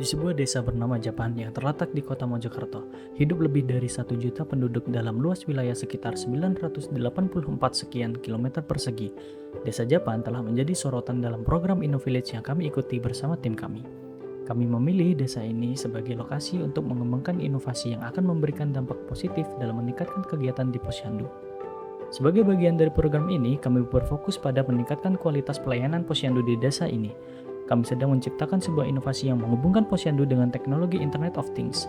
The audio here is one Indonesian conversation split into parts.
Di sebuah desa bernama Japan yang terletak di kota Mojokerto, hidup lebih dari 1 juta penduduk dalam luas wilayah sekitar 984 sekian kilometer persegi. Desa Japan telah menjadi sorotan dalam program InnoVillage yang kami ikuti bersama tim kami. Kami memilih desa ini sebagai lokasi untuk mengembangkan inovasi yang akan memberikan dampak positif dalam meningkatkan kegiatan di Posyandu. Sebagai bagian dari program ini, kami berfokus pada meningkatkan kualitas pelayanan Posyandu di desa ini. Kami sedang menciptakan sebuah inovasi yang menghubungkan Posyandu dengan teknologi Internet of Things.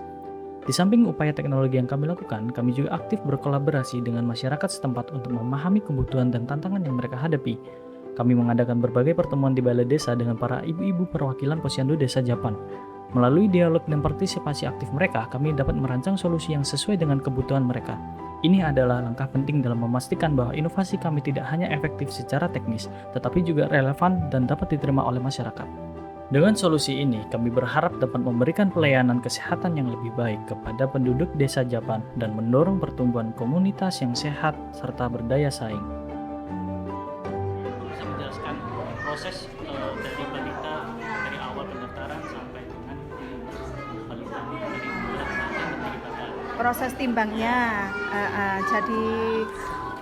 Di samping upaya teknologi yang kami lakukan, kami juga aktif berkolaborasi dengan masyarakat setempat untuk memahami kebutuhan dan tantangan yang mereka hadapi. Kami mengadakan berbagai pertemuan di balai desa dengan para ibu-ibu perwakilan Posyandu Desa Japan. Melalui dialog dan partisipasi aktif mereka, kami dapat merancang solusi yang sesuai dengan kebutuhan mereka. Ini adalah langkah penting dalam memastikan bahwa inovasi kami tidak hanya efektif secara teknis, tetapi juga relevan dan dapat diterima oleh masyarakat. Dengan solusi ini, kami berharap dapat memberikan pelayanan kesehatan yang lebih baik kepada penduduk Desa Japan dan mendorong pertumbuhan komunitas yang sehat serta berdaya saing. Bisa menjelaskan proses dari balita dari awal pendaftaran sampai dengan balita dari proses timbangnya. Jadi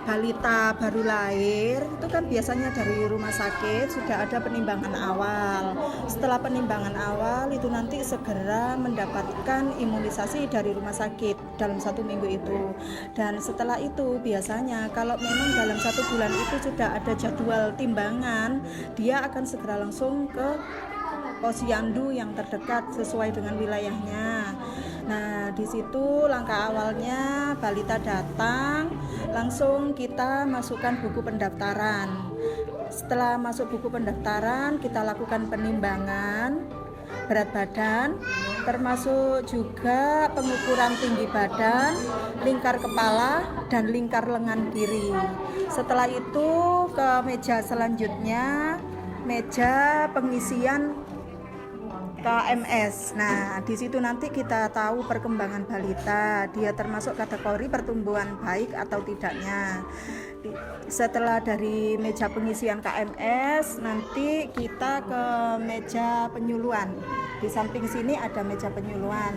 balita baru lahir itu kan biasanya dari rumah sakit sudah ada penimbangan awal. Setelah penimbangan awal itu nanti segera mendapatkan imunisasi dari rumah sakit dalam 1 minggu itu. Dan setelah itu biasanya kalau memang dalam 1 bulan itu sudah ada jadwal timbangan, dia akan segera langsung ke posyandu yang terdekat sesuai dengan wilayahnya. Nah, di situ langkah awalnya balita datang, langsung kita masukkan buku pendaftaran. Setelah masuk buku pendaftaran, kita lakukan penimbangan berat badan, termasuk juga pengukuran tinggi badan, lingkar kepala, dan lingkar lengan kiri. Setelah itu ke meja selanjutnya, meja pengisian KMS. Nah, di situ nanti kita tahu perkembangan balita, dia termasuk kategori pertumbuhan baik atau tidaknya. Setelah dari meja pengisian KMS, nanti kita ke meja penyuluhan. Di samping sini ada meja penyuluhan.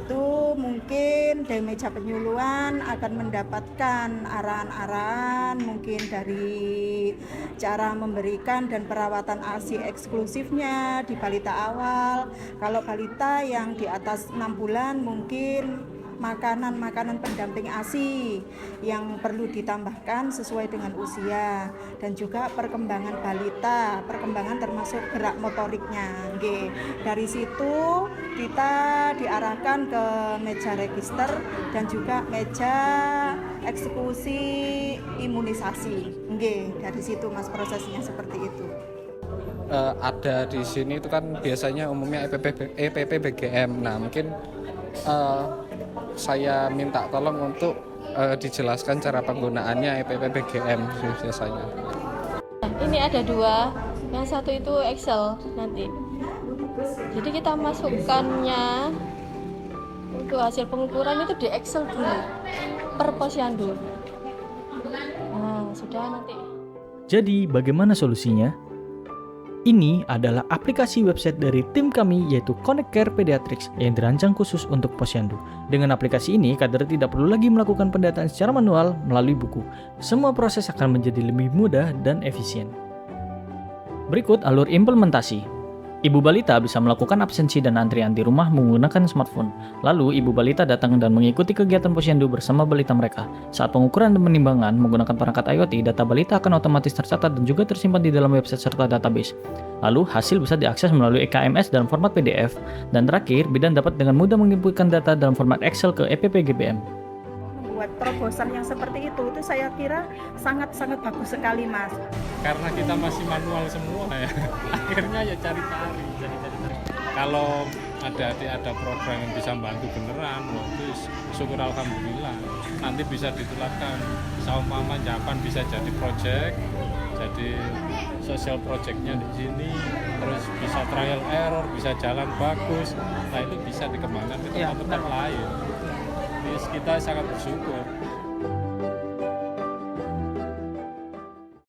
Itu mungkin dari meja penyuluhan akan mendapatkan arahan-arahan mungkin dari cara memberikan dan perawatan ASI eksklusifnya di balita awal. Kalau balita yang di atas 6 bulan mungkin makanan-makanan pendamping ASI yang perlu ditambahkan sesuai dengan usia, dan juga perkembangan balita, perkembangan termasuk gerak motoriknya. Oke. Dari situ kita diarahkan ke meja register dan juga meja eksekusi imunisasi. Oke, dari situ Mas prosesnya seperti itu. Ada di sini itu kan biasanya umumnya EPP BGM. Nah, mungkin saya minta tolong untuk dijelaskan cara penggunaannya EPP BGM biasanya. Ini ada 2, yang satu itu Excel nanti. Jadi kita masukkannya untuk hasil pengukuran itu di Excel dulu per posyandu. Nah, sudah nanti. Jadi, bagaimana solusinya? Ini adalah aplikasi website dari tim kami yaitu Connect Care Pediatrics yang dirancang khusus untuk posyandu. Dengan aplikasi ini, kader tidak perlu lagi melakukan pendataan secara manual melalui buku. Semua proses akan menjadi lebih mudah dan efisien. Berikut alur implementasi. Ibu balita bisa melakukan absensi dan antrian di rumah menggunakan smartphone. Lalu, ibu balita datang dan mengikuti kegiatan posyandu bersama balita mereka. Saat pengukuran dan penimbangan menggunakan perangkat IoT, data balita akan otomatis tercatat dan juga tersimpan di dalam website serta database. Lalu, hasil bisa diakses melalui KMS dalam format PDF. Dan terakhir, bidan dapat dengan mudah menginputkan data dalam format Excel ke EPP GBM. Buat terobosan yang seperti itu saya kira sangat-sangat bagus sekali, Mas. Karena kita masih manual semua ya, akhirnya ya cari-cari. Kalau ada program yang bisa bantu beneran, itu syukur alhamdulillah. Nanti bisa ditularkan, seumpama Japan bisa jadi project, jadi social projectnya di sini, terus bisa trial error, bisa jalan bagus. Nah, itu bisa dikembangkan ke tempat-tempat lain. Kita sangat bersyukur.